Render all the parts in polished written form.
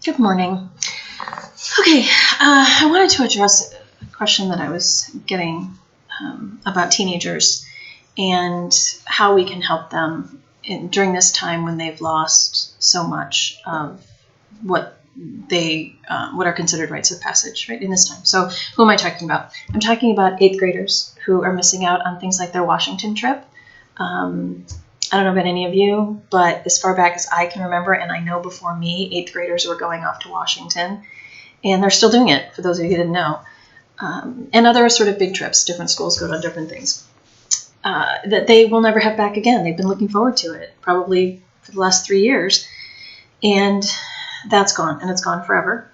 Good morning. Okay, I wanted to address a question that I was getting about teenagers and how we can help them during this time when they've lost so much of what are considered rites of passage, right, in this time. So who am I talking about? I'm talking about 8th graders who are missing out on things like their Washington trip. I don't know about any of you, but as far back as I can remember, and I know before me, 8th graders were going off to Washington, and they're still doing it, for those of you who didn't know. And other sort of big trips, different schools go on different things, that they will never have back again. They've been looking forward to it, probably for the last 3 years, and that's gone, and it's gone forever.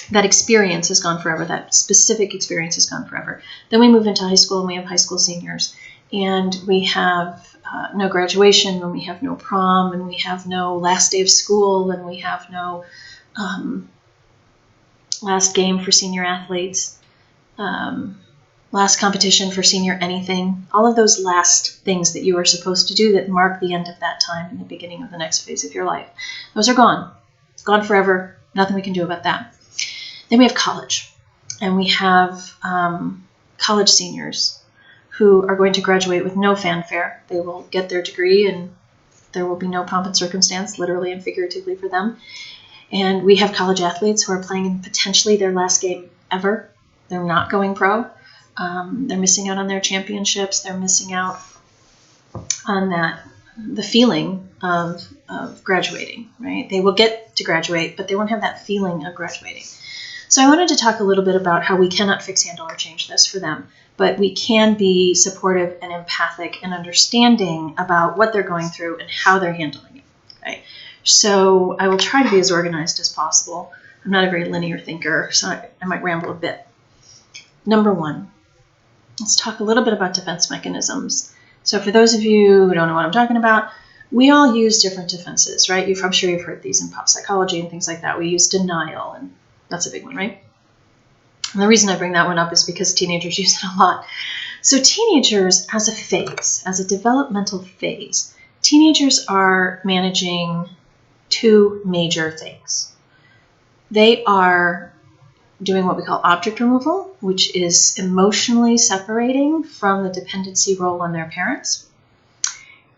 That experience is gone forever. That specific experience is gone forever. Then we move into high school, and we have high school seniors, and we have no graduation, and we have no prom, and we have no last day of school, and we have no last game for senior athletes, last competition for senior anything. All of those last things that you are supposed to do that mark the end of that time and the beginning of the next phase of your life. Those are gone. Gone forever. Nothing we can do about that. Then we have college, and we have college seniors who are going to graduate with no fanfare. They will get their degree, and there will be no pomp and circumstance, literally and figuratively, for them. And we have college athletes who are playing in potentially their last game ever. They're not going pro. They're missing out on their championships. They're missing out on the feeling of graduating, right? They will get to graduate, but they won't have that feeling of graduating. So I wanted to talk a little bit about how we cannot fix, handle, or change this for them, but we can be supportive and empathic and understanding about what they're going through and how they're handling it, okay? So I will try to be as organized as possible. I'm not a very linear thinker, so I might ramble a bit. Number one, let's talk a little bit about defense mechanisms. So for those of you who don't know what I'm talking about, we all use different defenses, right? I'm sure you've heard these in pop psychology and things like that. We use denial, and that's a big one, right? And the reason I bring that one up is because teenagers use it a lot. So teenagers, as a phase, as a developmental phase, teenagers are managing two major things. They are doing what we call object removal, which is emotionally separating from the dependency role on their parents,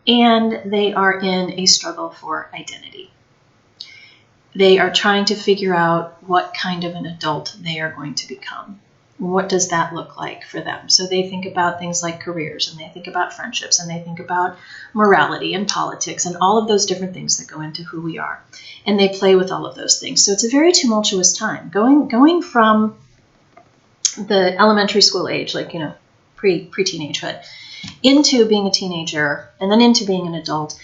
and they are in a struggle for identity. They are trying to figure out what kind of an adult they are going to become. What does that look like for them? So they think about things like careers, and they think about friendships, and they think about morality and politics and all of those different things that go into who we are. And they play with all of those things. So it's a very tumultuous time. Going from the elementary school age, like, pre-teenagehood, into being a teenager and then into being an adult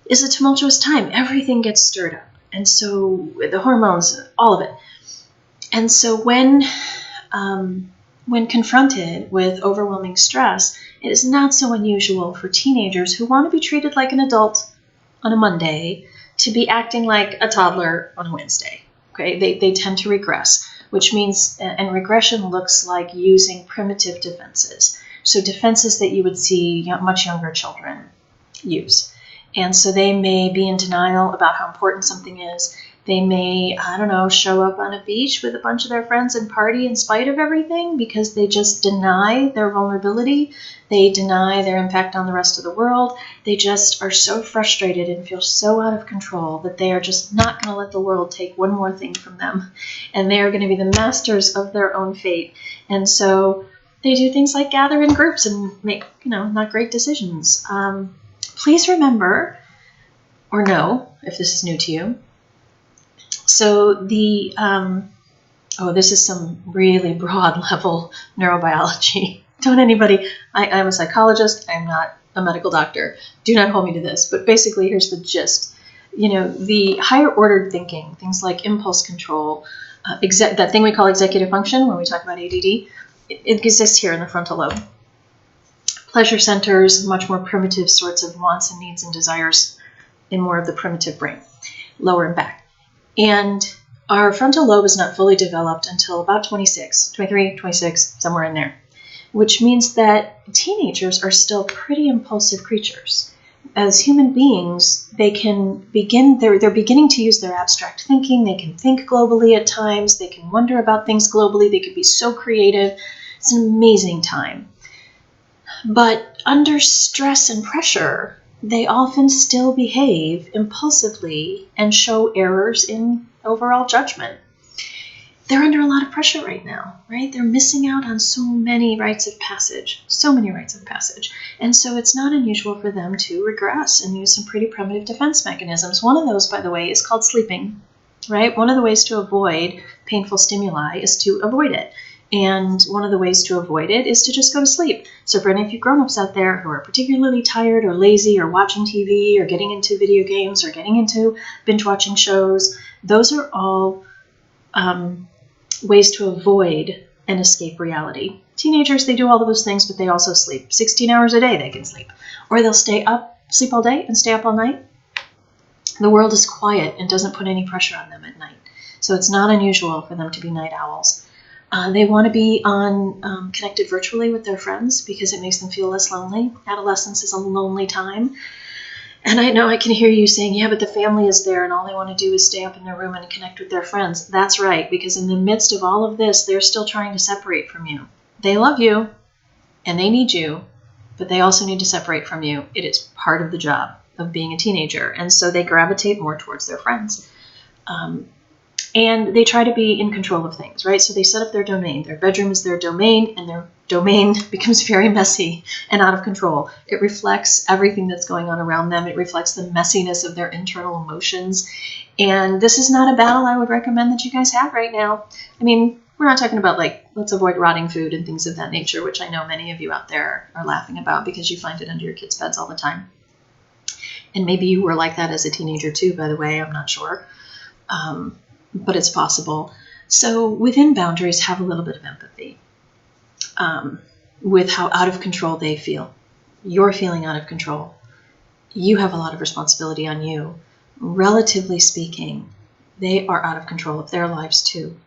is a tumultuous time. Everything gets stirred up. And so the hormones, all of it. And so when confronted with overwhelming stress, it is not so unusual for teenagers who want to be treated like an adult on a Monday to be acting like a toddler on a Wednesday. Okay, they tend to regress, which means, and regression looks like using primitive defenses. So defenses that you would see much younger children use. And so they may be in denial about how important something is. They may, show up on a beach with a bunch of their friends and party in spite of everything because they just deny their vulnerability. They deny their impact on the rest of the world. They just are so frustrated and feel so out of control that they are just not going to let the world take one more thing from them. And they are going to be the masters of their own fate. And so they do things like gather in groups and make, not great decisions. Please remember, or know, if this is new to you, so this is some really broad level neurobiology. I'm a psychologist, I'm not a medical doctor. Do not hold me to this, but basically here's the gist. The higher ordered thinking, things like impulse control, that thing we call executive function when we talk about ADD, it exists here in the frontal lobe. Pleasure centers, much more primitive sorts of wants and needs and desires in more of the primitive brain, lower and back. And our frontal lobe is not fully developed until about 23, 26, somewhere in there, which means that teenagers are still pretty impulsive creatures. as human beings, they're beginning to use their abstract thinking. They can think globally at times. They can wonder about things globally. They can be so creative. It's an amazing time. But under stress and pressure, they often still behave impulsively and show errors in overall judgment. They're under a lot of pressure right now, right? They're missing out on so many rites of passage. And so it's not unusual for them to regress and use some pretty primitive defense mechanisms. One of those, by the way, is called sleeping, right? One of the ways to avoid painful stimuli is to avoid it. And one of the ways to avoid it is to just go to sleep. So for any of you grown-ups out there who are particularly tired or lazy or watching TV or getting into video games or getting into binge-watching shows, those are all ways to avoid and escape reality. Teenagers, they do all of those things, but they also sleep. 16 hours a day they can sleep. Or they'll sleep all day and stay up all night. The world is quiet and doesn't put any pressure on them at night. So it's not unusual for them to be night owls. They want to be connected virtually with their friends because it makes them feel less lonely. Adolescence is a lonely time. And I know I can hear you saying, yeah, but the family is there and all they want to do is stay up in their room and connect with their friends. That's right, because in the midst of all of this, they're still trying to separate from you. They love you and they need you, but they also need to separate from you. It is part of the job of being a teenager. And so they gravitate more towards their friends. And they try to be in control of things, right? So they set up their domain. Their bedroom is their domain, and their domain becomes very messy and out of control. It reflects everything that's going on around them. It reflects the messiness of their internal emotions. And this is not a battle I would recommend that you guys have right now. I mean, we're not talking about like, let's avoid rotting food and things of that nature, which I know many of you out there are laughing about because you find it under your kids' beds all the time. And maybe you were like that as a teenager too, by the way, I'm not sure. But it's possible. So within boundaries, have a little bit of empathy with how out of control they feel. You're feeling out of control. You have a lot of responsibility on you. Relatively speaking, they are out of control of their lives too.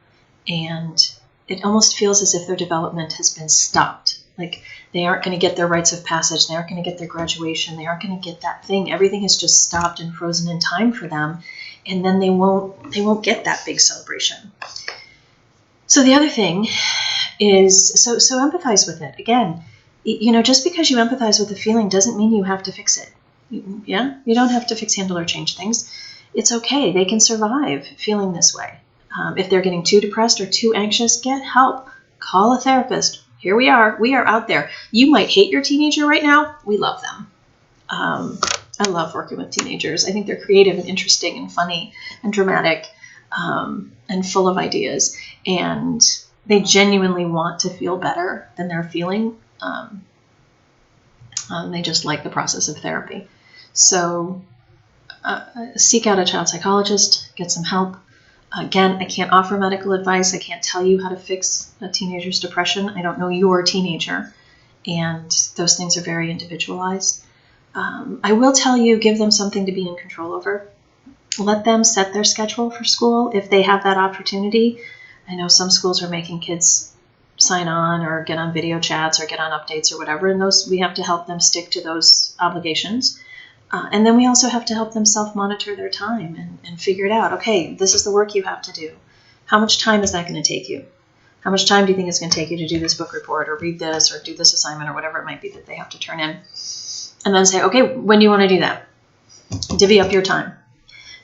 And it almost feels as if their development has been stopped. Like they aren't going to get their rites of passage. They aren't going to get their graduation. They aren't going to get that thing. Everything is just stopped and frozen in time for them. And then they won't get that big celebration. So the other thing is, so empathize with it. Again, just because you empathize with a feeling doesn't mean you have to fix it. Yeah, you don't have to fix, handle, or change things. It's okay. They can survive feeling this way. If they're getting too depressed or too anxious, get help. Call a therapist. Here we are. We are out there. You might hate your teenager right now. We love them. I love working with teenagers. I think they're creative and interesting and funny and dramatic and full of ideas. And they genuinely want to feel better than they're feeling. They just like the process of therapy. So seek out a child psychologist, get some help. Again, I can't offer medical advice. I can't tell you how to fix a teenager's depression. I don't know your teenager. And those things are very individualized. I will tell you, give them something to be in control over. Let them set their schedule for school if they have that opportunity. I know some schools are making kids sign on or get on video chats or get on updates or whatever, and those we have to help them stick to those obligations. And then we also have to help them self-monitor their time and figure it out. Okay, this is the work you have to do. How much time is that going to take you? How much time do you think it's going to take you to do this book report or read this or do this assignment or whatever it might be that they have to turn in? And then say, okay, when do you want to do that? Divvy up your time.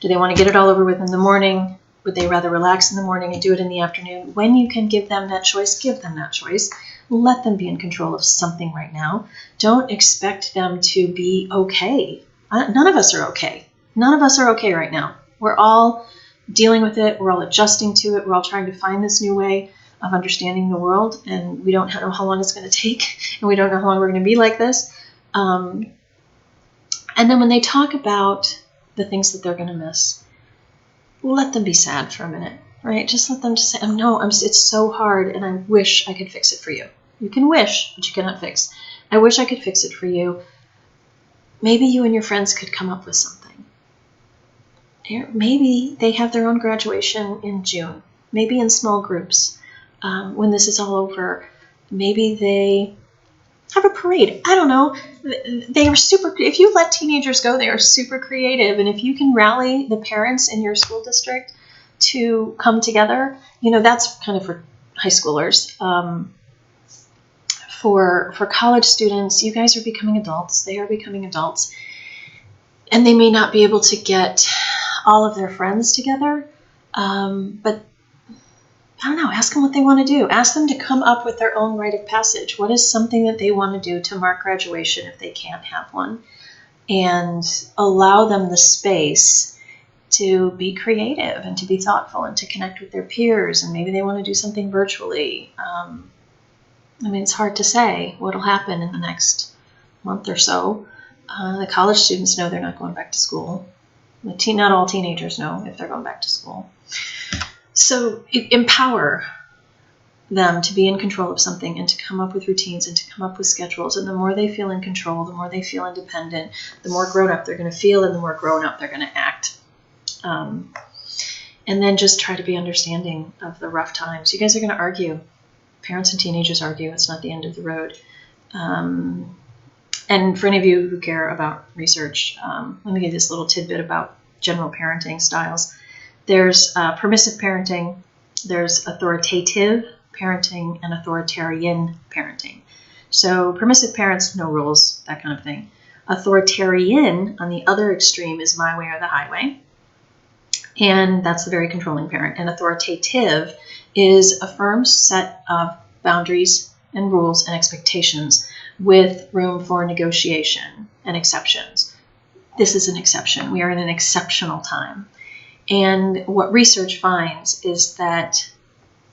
Do they want to get it all over with in the morning? Would they rather relax in the morning and do it in the afternoon? When you can give them that choice, give them that choice. Let them be in control of something right now. Don't expect them to be okay. None of us are okay. None of us are okay right now. We're all dealing with it. We're all adjusting to it. We're all trying to find this new way of understanding the world. And we don't know how long it's going to take. And we don't know how long we're going to be like this. And then when they talk about the things that they're going to miss, let them be sad for a minute, right? Just let them just say, no, it's so hard and I wish I could fix it for you. You can wish, but you cannot fix. I wish I could fix it for you. Maybe you and your friends could come up with something. Maybe they have their own graduation in June, maybe in small groups. When this is all over, maybe they Have a parade. I don't know. They are super. If you let teenagers go, they are super creative. And if you can rally the parents in your school district to come together, that's kind of for high schoolers. For college students, you guys are becoming adults. They are becoming adults. And they may not be able to get all of their friends together, but I don't know, ask them what they want to do. Ask them to come up with their own rite of passage. What is something that they want to do to mark graduation if they can't have one? And allow them the space to be creative and to be thoughtful and to connect with their peers. And maybe they want to do something virtually. It's hard to say what will happen in the next month or so. The college students know they're not going back to school. Not all teenagers know if they're going back to school. So empower them to be in control of something and to come up with routines and to come up with schedules. And the more they feel in control, the more they feel independent, the more grown up they're going to feel and the more grown up they're going to act. And then just try to be understanding of the rough times. You guys are going to argue. Parents and teenagers argue. It's not the end of the road. And for any of you who care about research, let me give you this little tidbit about general parenting styles. There's permissive parenting, there's authoritative parenting, and authoritarian parenting. So permissive parents, no rules, that kind of thing. Authoritarian, on the other extreme, is my way or the highway. And that's the very controlling parent. And authoritative is a firm set of boundaries and rules and expectations with room for negotiation and exceptions. This is an exception. We are in an exceptional time. And what research finds is that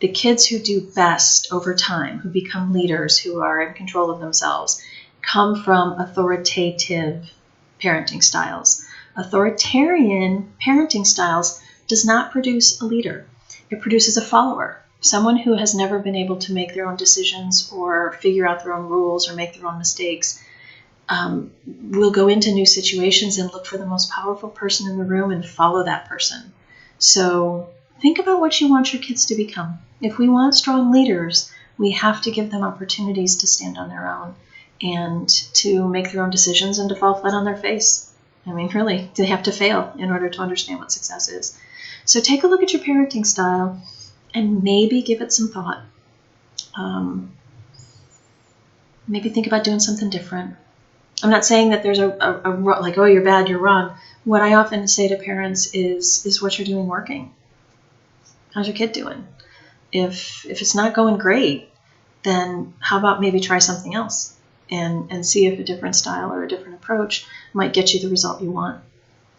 the kids who do best over time, who become leaders, who are in control of themselves, come from authoritative parenting styles. Authoritarian parenting styles does not produce a leader. It produces a follower, someone who has never been able to make their own decisions or figure out their own rules or make their own mistakes. Will go into new situations and look for the most powerful person in the room and follow that person. So think about what you want your kids to become. If we want strong leaders, we have to give them opportunities to stand on their own and to make their own decisions and to fall flat on their face. Really, they have to fail in order to understand what success is. So take a look at your parenting style and maybe give it some thought. Maybe think about doing something different. I'm not saying that there's a like, oh, you're bad, you're wrong. What I often say to parents is what you're doing working. How's your kid doing? If it's not going great, then how about maybe try something else and see if a different style or a different approach might get you the result you want.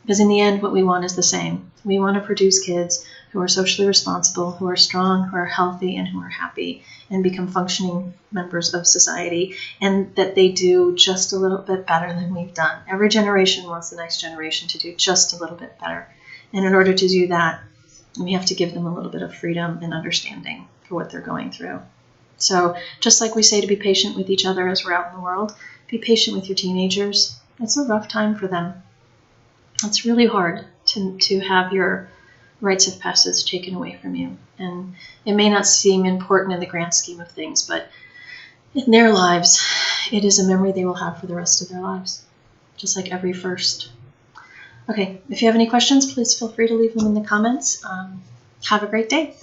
Because in the end, what we want is the same. We want to produce kids who are socially responsible, who are strong, who are healthy, and who are happy, and become functioning members of society, and that they do just a little bit better than we've done. Every generation wants the next generation to do just a little bit better. And in order to do that, we have to give them a little bit of freedom and understanding for what they're going through. So just like we say to be patient with each other as we're out in the world, be patient with your teenagers. It's a rough time for them. It's really hard to have your rites of passage taken away from you. And it may not seem important in the grand scheme of things, but in their lives, it is a memory they will have for the rest of their lives, just like every first. Okay, if you have any questions, please feel free to leave them in the comments. Have a great day.